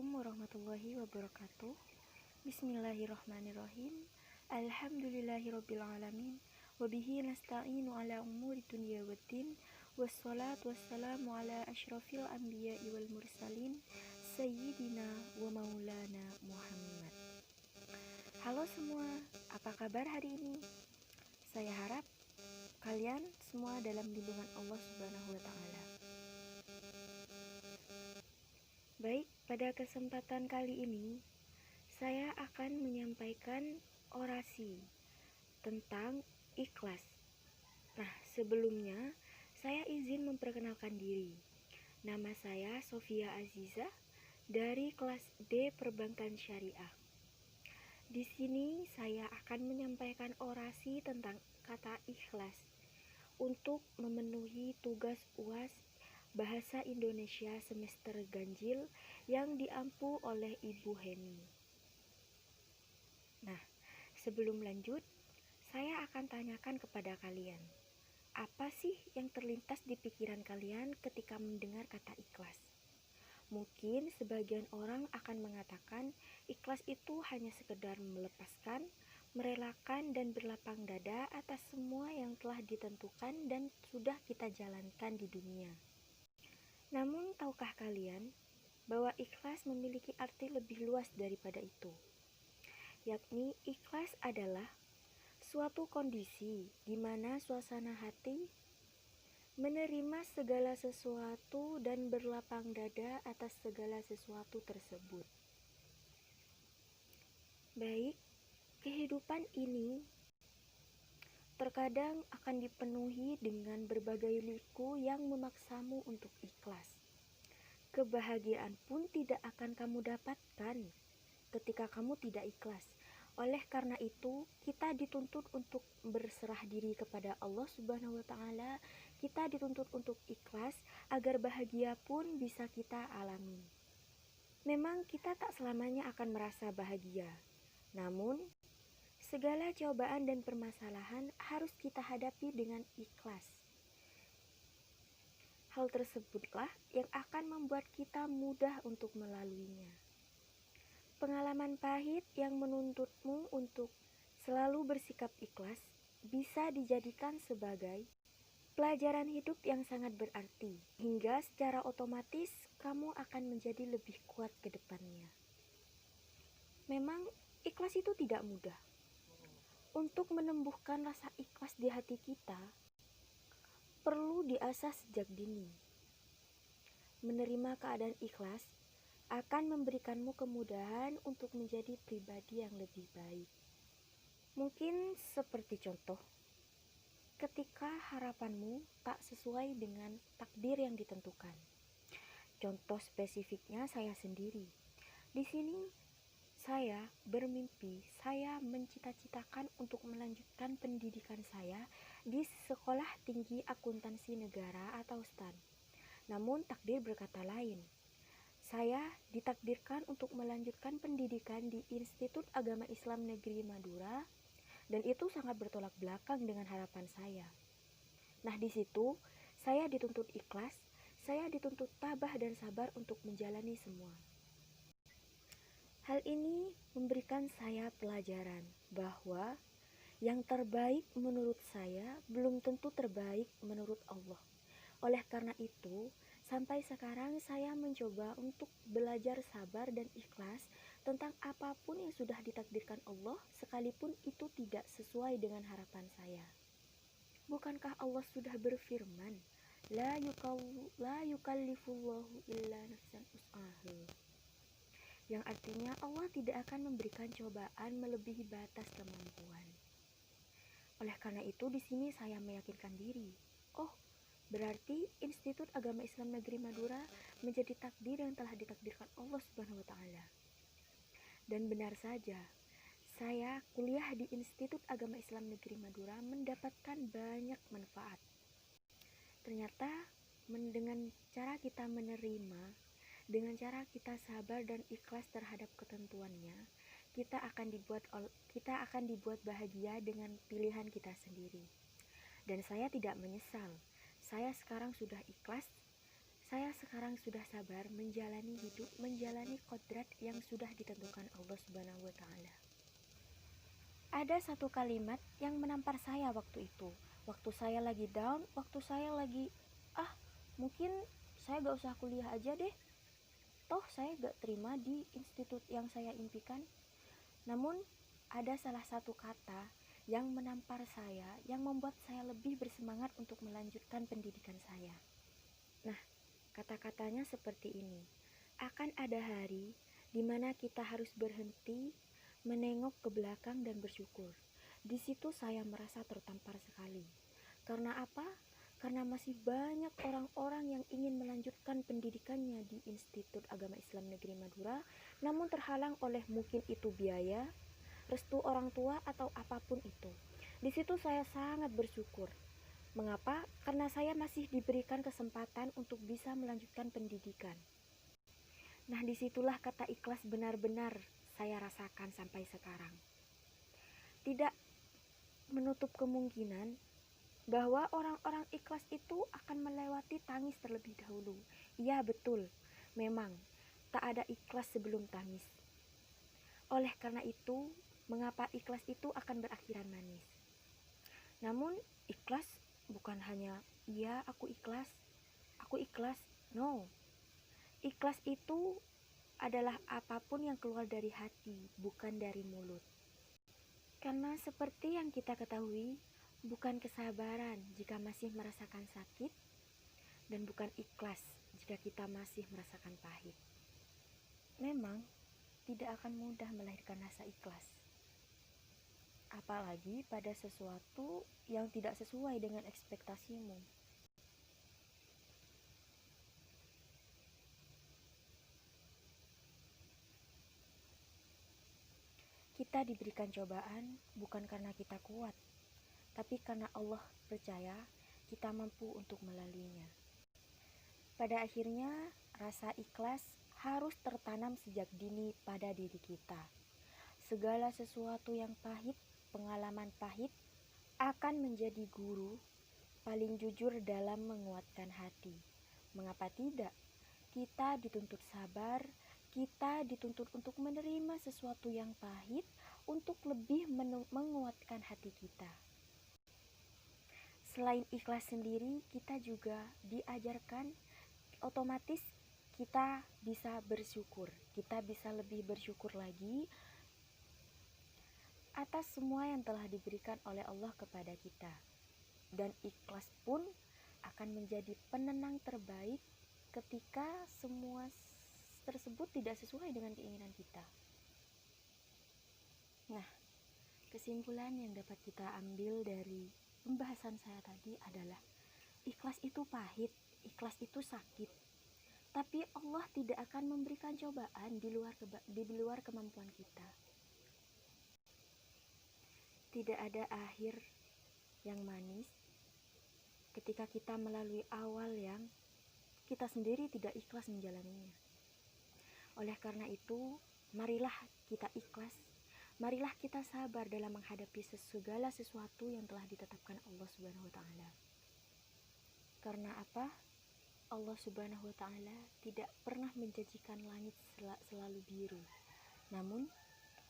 Assalamualaikum warahmatullahi wabarakatuh. Bismillahirrahmanirrahim. Alhamdulillahirrabbilalamin. Wabihi nasta'inu ala umuri dunya waddin. Wassalatu wassalamu ala ashrafil anbiya'i wal mursalin, Sayyidina wa maulana Muhammad. Halo semua, apa kabar hari ini? Saya harap kalian semua dalam lindungan Allah Subhanahu wa Ta'ala. Baik, pada kesempatan kali ini saya akan menyampaikan orasi tentang ikhlas. Nah, sebelumnya saya izin memperkenalkan diri. Nama saya Sofia Aziza dari kelas D Perbankan Syariah. Di sini saya akan menyampaikan orasi tentang kata ikhlas untuk memenuhi tugas UAS Bahasa Indonesia semester ganjil yang diampu oleh Ibu Heni. Nah, sebelum lanjut, saya akan tanyakan kepada kalian, apa sih yang terlintas di pikiran kalian ketika mendengar kata ikhlas? Mungkin sebagian orang akan mengatakan ikhlas itu hanya sekedar melepaskan, merelakan dan berlapang dada atas semua yang telah ditentukan dan sudah kita jalankan di dunia. Namun, tahukah kalian bahwa ikhlas memiliki arti lebih luas daripada itu? Yakni ikhlas adalah suatu kondisi di mana suasana hati menerima segala sesuatu dan berlapang dada atas segala sesuatu tersebut. Baik, kehidupan ini terkadang akan dipenuhi dengan berbagai liku yang memaksamu untuk ikhlas. Kebahagiaan pun tidak akan kamu dapatkan ketika kamu tidak ikhlas. Oleh karena itu, kita dituntut untuk berserah diri kepada Allah Subhanahu wa Ta'ala. Kita dituntut untuk ikhlas agar bahagia pun bisa kita alami. Memang kita tak selamanya akan merasa bahagia. Namun, segala cobaan dan permasalahan harus kita hadapi dengan ikhlas. Hal tersebutlah yang akan membuat kita mudah untuk melaluinya. Pengalaman pahit yang menuntutmu untuk selalu bersikap ikhlas bisa dijadikan sebagai pelajaran hidup yang sangat berarti, hingga secara otomatis kamu akan menjadi lebih kuat ke depannya. Memang ikhlas itu tidak mudah. Untuk menumbuhkan rasa ikhlas di hati kita, perlu diasah sejak dini. Menerima keadaan ikhlas akan memberikanmu kemudahan untuk menjadi pribadi yang lebih baik. Mungkin seperti contoh, ketika harapanmu tak sesuai dengan takdir yang ditentukan. Contoh spesifiknya saya sendiri. Di sini saya bermimpi, saya mencita-citakan untuk melanjutkan pendidikan saya di Sekolah Tinggi Akuntansi Negara atau STAN. Namun takdir berkata lain. Saya ditakdirkan untuk melanjutkan pendidikan di Institut Agama Islam Negeri Madura, dan itu sangat bertolak belakang dengan harapan saya. Nah, di situ saya dituntut ikhlas, saya dituntut tabah dan sabar untuk menjalani semua. Hal ini memberikan saya pelajaran bahwa yang terbaik menurut saya belum tentu terbaik menurut Allah. Oleh karena itu, sampai sekarang saya mencoba untuk belajar sabar dan ikhlas tentang apapun yang sudah ditakdirkan Allah, sekalipun itu tidak sesuai dengan harapan saya. Bukankah Allah sudah berfirman, La yukallifullahu illa nafsan us'aha, yang artinya Allah tidak akan memberikan cobaan melebihi batas kemampuan. Oleh karena itu, di sini saya meyakinkan diri, berarti Institut Agama Islam Negeri Madura menjadi takdir yang telah ditakdirkan Allah Subhanahu wa Ta'ala. Dan benar saja, saya kuliah di Institut Agama Islam Negeri Madura mendapatkan banyak manfaat. Ternyata dengan cara kita menerima, dengan cara kita sabar dan ikhlas terhadap ketentuannya, kita akan dibuat bahagia dengan pilihan kita sendiri. Dan saya tidak menyesal. Saya sekarang sudah ikhlas. Saya sekarang sudah sabar menjalani hidup, menjalani kodrat yang sudah ditentukan Allah Subhanahu wa Ta'ala. Ada satu kalimat yang menampar saya waktu itu. Waktu saya lagi down, waktu saya lagi, mungkin saya gak usah kuliah aja deh. Toh saya gak terima di institut yang saya impikan. Namun ada salah satu kata yang menampar saya, yang membuat saya lebih bersemangat untuk melanjutkan pendidikan saya. Nah, kata-katanya seperti ini. Akan ada hari di mana kita harus berhenti, menengok ke belakang dan bersyukur. Di situ saya merasa tertampar sekali. Karena apa? Karena masih banyak orang-orang yang ingin melanjutkan pendidikannya di Institut Agama Islam Negeri Madura, namun terhalang oleh mungkin itu biaya, restu orang tua, atau apapun itu. Di situ saya sangat bersyukur. Mengapa? Karena saya masih diberikan kesempatan untuk bisa melanjutkan pendidikan. Nah, disitulah kata ikhlas benar-benar saya rasakan sampai sekarang. Tidak menutup kemungkinan bahwa orang-orang ikhlas itu akan melewati tangis terlebih dahulu. Iya, betul. Memang tak ada ikhlas sebelum tangis. Oleh karena itu, mengapa ikhlas itu akan berakhiran manis? Namun, ikhlas bukan hanya iya aku ikhlas. No. Ikhlas itu adalah apapun yang keluar dari hati, bukan dari mulut. Karena seperti yang kita ketahui, bukan kesabaran jika masih merasakan sakit, dan bukan ikhlas jika kita masih merasakan pahit. Memang tidak akan mudah melahirkan rasa ikhlas, apalagi pada sesuatu yang tidak sesuai dengan ekspektasimu. Kita diberikan cobaan bukan karena kita kuat, tapi karena Allah percaya kita mampu untuk melaluinya. Pada akhirnya, rasa ikhlas harus tertanam sejak dini pada diri kita. Segala sesuatu yang pahit, pengalaman pahit, akan menjadi guru paling jujur dalam menguatkan hati. Mengapa tidak? Kita dituntut sabar, kita dituntut untuk menerima sesuatu yang pahit untuk lebih menguatkan hati kita. Selain ikhlas sendiri, kita juga diajarkan otomatis kita bisa bersyukur. Kita bisa lebih bersyukur lagi atas semua yang telah diberikan oleh Allah kepada kita. Dan ikhlas pun akan menjadi penenang terbaik ketika semua tersebut tidak sesuai dengan keinginan kita. Nah, kesimpulan yang dapat kita ambil dari pembahasan saya tadi adalah ikhlas itu pahit, ikhlas itu sakit. Tapi Allah tidak akan memberikan cobaan di luar kemampuan kita. Tidak ada akhir yang manis ketika kita melalui awal yang kita sendiri tidak ikhlas menjalaninya. Oleh karena itu, marilah kita ikhlas, marilah kita sabar dalam menghadapi segala sesuatu yang telah ditetapkan Allah Subhanahu wa Ta'ala. Karena apa? Allah Subhanahu wa Ta'ala tidak pernah menjanjikan langit selalu biru. Namun,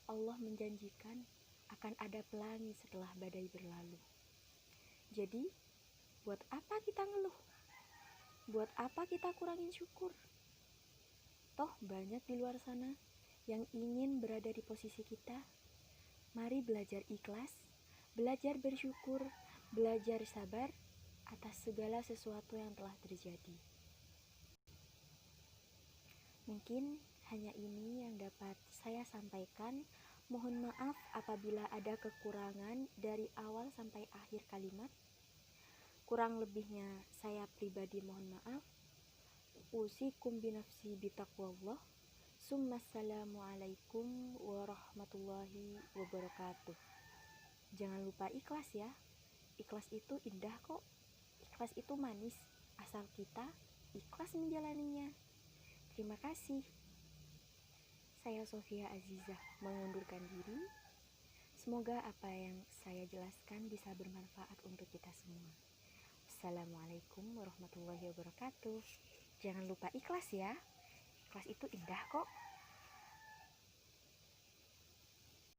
Allah menjanjikan akan ada pelangi setelah badai berlalu. Jadi, buat apa kita ngeluh? Buat apa kita kurangin syukur? Toh banyak di luar sana yang ingin berada di posisi kita. Mari belajar ikhlas, belajar bersyukur, belajar sabar atas segala sesuatu yang telah terjadi. Mungkin hanya ini yang dapat saya sampaikan. Mohon maaf apabila ada kekurangan dari awal sampai akhir kalimat. Kurang lebihnya saya pribadi mohon maaf. Usikum binafsi bitaqwallah. Assalamualaikum warahmatullahi wabarakatuh. Jangan lupa ikhlas ya. Ikhlas itu indah kok. Ikhlas itu manis, asal kita ikhlas menjalaninya. Terima kasih. Saya Sofia Azizah mengundurkan diri. Semoga apa yang saya jelaskan bisa bermanfaat untuk kita semua. Assalamualaikum warahmatullahi wabarakatuh. Jangan lupa ikhlas ya. Ikhlas itu indah kok.